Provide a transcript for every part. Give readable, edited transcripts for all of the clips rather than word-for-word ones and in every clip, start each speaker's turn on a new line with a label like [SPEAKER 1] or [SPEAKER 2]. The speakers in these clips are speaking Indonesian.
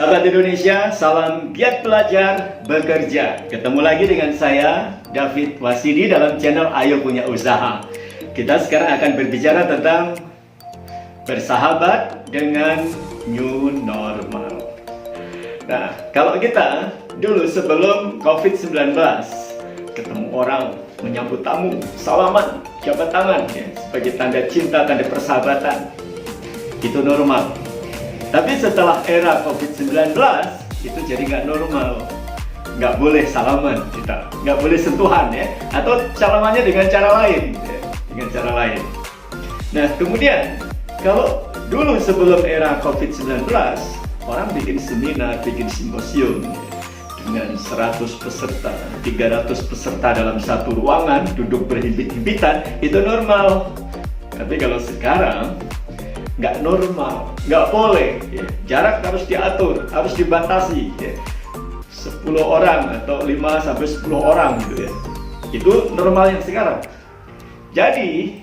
[SPEAKER 1] Sahabat Indonesia, salam giat belajar, bekerja. Ketemu lagi dengan saya, David Wasidi, dalam channel Ayo Punya Usaha. Kita sekarang akan berbicara tentang bersahabat dengan new normal. Nah, kalau kita dulu sebelum COVID-19, ketemu orang, menyambut tamu, salaman, jabat tangan, ya, sebagai tanda cinta, tanda persahabatan, itu normal. Tapi setelah era COVID-19, itu jadi nggak normal. Nggak boleh salaman kita, nggak boleh sentuhan ya, atau salamannya dengan cara lain ya, dengan cara lain. Nah, kemudian kalau dulu sebelum era COVID-19, orang bikin seminar, bikin simposium ya, dengan 100 peserta, 300 peserta dalam satu ruangan, duduk berhimpit-himpitan, itu normal. Tapi kalau sekarang nggak normal, nggak boleh ya. Jarak harus diatur, harus dibatasi ya. 10 orang atau 5-10 orang gitu ya. Itu normal yang sekarang. Jadi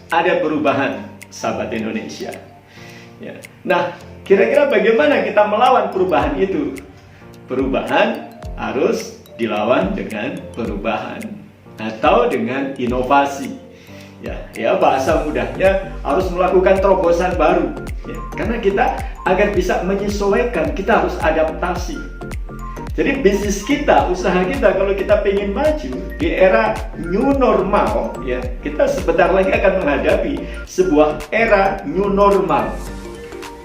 [SPEAKER 1] ada perubahan, sahabat Indonesia ya. Nah, kira-kira bagaimana kita melawan perubahan itu? Perubahan harus dilawan dengan perubahan atau dengan inovasi. Ya, bahasa mudahnya harus melakukan terobosan baru ya. Karena kita agar bisa menyesuaikan, kita harus adaptasi. Jadi bisnis kita, usaha kita, kalau kita pengen maju di era new normal ya, kita sebentar lagi akan menghadapi sebuah era new normal,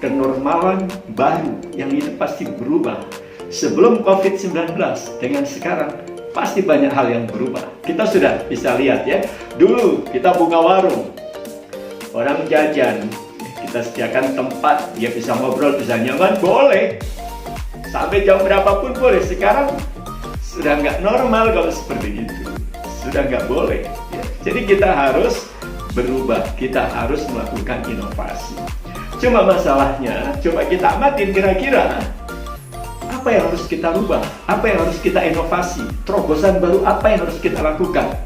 [SPEAKER 1] kenormalan baru yang itu pasti berubah. Sebelum COVID-19 dengan sekarang pasti banyak hal yang berubah. Kita sudah bisa lihat ya. Dulu kita buka warung, orang jajan, kita sediakan tempat, dia bisa ngobrol, bisa nyaman, boleh. Sampai jam berapapun boleh. Sekarang sudah nggak normal kalau seperti itu. Sudah nggak boleh. Ya. Jadi kita harus berubah, kita harus melakukan inovasi. Cuma masalahnya, coba kita amatin kira-kira apa yang harus kita rubah, apa yang harus kita inovasi, terobosan baru apa yang harus kita lakukan.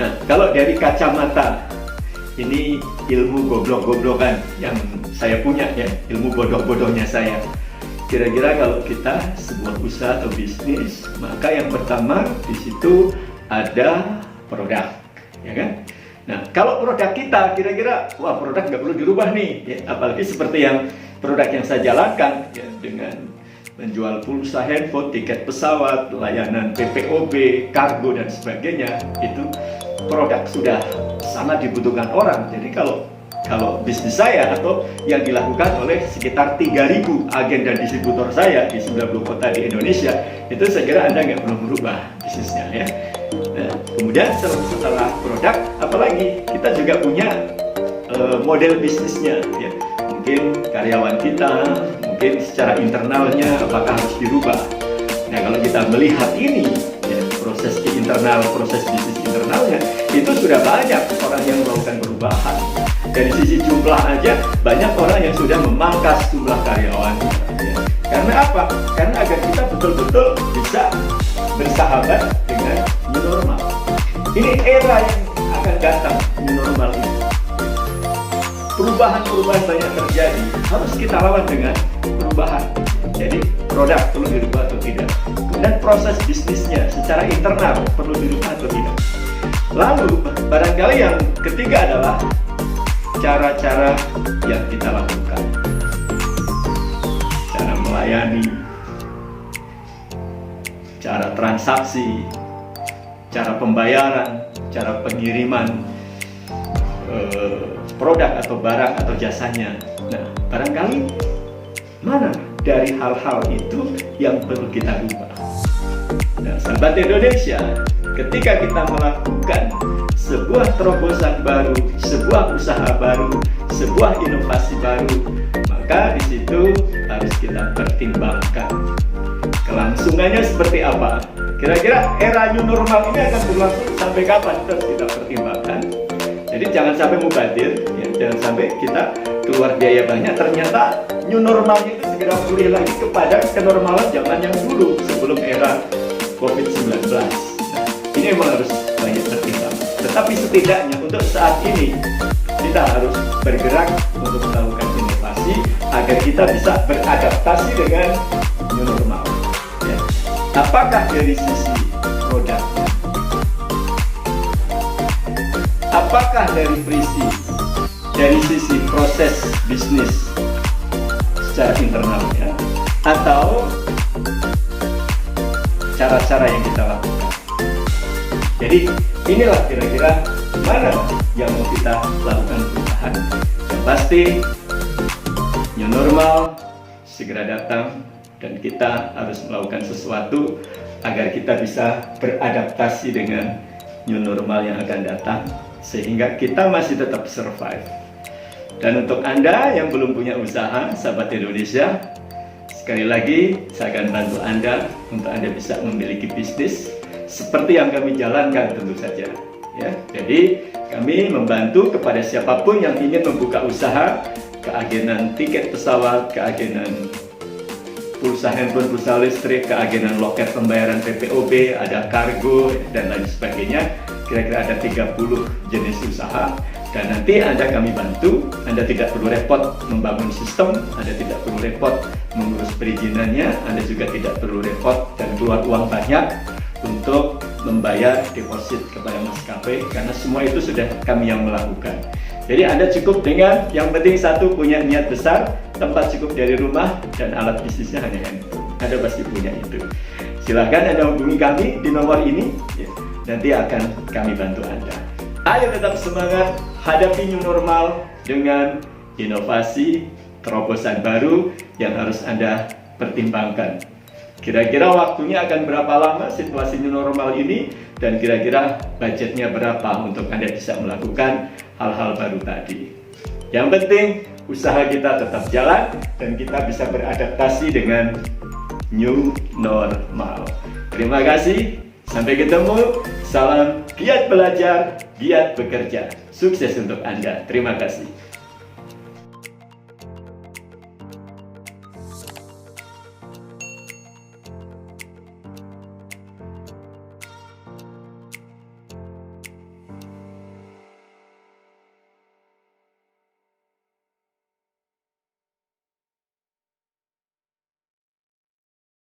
[SPEAKER 1] Nah, kalau dari kacamata ini ilmu goblok-goblokan yang saya punya ya, ilmu bodoh-bodohnya saya. Kira-kira kalau kita sebuah usaha atau bisnis, maka yang pertama di situ ada produk, ya kan? Nah, kalau produk kita kira-kira, wah produk nggak perlu dirubah nih, ya, apalagi seperti yang produk yang saya jalankan ya, dengan menjual pulsa handphone, tiket pesawat, layanan PPOB, kargo dan sebagainya, itu produk sudah sangat dibutuhkan orang. Jadi kalau bisnis saya atau yang dilakukan oleh sekitar 3.000 agen dan distributor saya di 90 kota di Indonesia, itu saya kira Anda nggak perlu merubah bisnisnya ya. Nah, kemudian setelah produk, apalagi kita juga punya model bisnisnya ya. Mungkin karyawan kita, mungkin secara internalnya apakah harus dirubah. Nah, kalau kita melihat ini ya, proses di internal, proses bisnis internalnya, itu sudah banyak orang yang melakukan perubahan. Dari sisi jumlah aja banyak orang yang sudah memangkas jumlah karyawan ya. Karena apa? Karena agar kita betul-betul bisa bersahabat dengan new normal. Ini era yang akan datang, new normal ini. Perubahan-perubahan banyak terjadi, harus kita lawan dengan perubahan. Jadi produk perlu dirubah atau tidak, dan proses bisnisnya secara internal perlu dirubah atau tidak. Lalu barangkali yang ketiga adalah cara-cara yang kita lakukan, cara melayani, cara transaksi, cara pembayaran, cara pengiriman produk atau barang atau jasanya. Nah, barangkali mana dari hal-hal itu yang perlu kita rubah. Nah, sahabat Indonesia, ketika kita melakukan sebuah terobosan baru, sebuah usaha baru, sebuah inovasi baru, maka di situ harus kita pertimbangkan kelangsungannya seperti apa. Kira-kira era new normal ini akan berlangsung sampai kapan, terus kita pertimbangkan. Jadi jangan sampai mubadir, ya, jangan sampai kita keluar biaya banyak, ternyata new normal itu segera pulih lagi kepada kenormalan zaman yang dulu sebelum era COVID-19. Nah, ini memang harus banyak pertimbangan. Tetapi setidaknya untuk saat ini kita harus bergerak untuk melakukan inovasi agar agar kita bisa beradaptasi dengan new normal. Ya. Apakah dari sisi produknya? Apakah dari sisi proses bisnis secara internalnya, atau cara-cara yang kita lakukan? Jadi inilah kira-kira mana yang mau kita lakukan perubahan. Yang pasti new normal segera datang dan kita harus melakukan sesuatu agar kita bisa beradaptasi dengan new normal yang akan datang sehingga kita masih tetap survive. Dan untuk Anda yang belum punya usaha, sahabat Indonesia, sekali lagi saya akan bantu Anda untuk Anda bisa memiliki bisnis seperti yang kami jalankan tentu saja. Ya, jadi kami membantu kepada siapapun yang ingin membuka usaha, keagenan tiket pesawat, keagenan pulsa handphone, pulsa listrik, keagenan loket pembayaran PPOB, ada kargo dan lain sebagainya. Kira-kira ada 30 jenis usaha. Dan nanti Anda kami bantu. Anda tidak perlu repot membangun sistem, Anda tidak perlu repot mengurus perizinannya, Anda juga tidak perlu repot dan keluar uang banyak untuk membayar deposit kepada maskapai, karena semua itu sudah kami yang melakukan. Jadi Anda cukup dengan yang penting satu, punya niat besar, tempat cukup dari rumah, dan alat bisnisnya hanya handphone. Anda pasti punya itu. Silahkan Anda hubungi kami di nomor ini, ya, nanti akan kami bantu Anda. Ayo tetap semangat, hadapi new normal dengan inovasi, terobosan baru yang harus Anda pertimbangkan. Kira-kira waktunya akan berapa lama situasi new normal ini, dan kira-kira budgetnya berapa untuk Anda bisa melakukan hal-hal baru tadi. Yang penting usaha kita tetap jalan dan kita bisa beradaptasi dengan new normal. Terima kasih, sampai ketemu. Salam giat belajar, giat bekerja. Sukses untuk Anda. Terima kasih.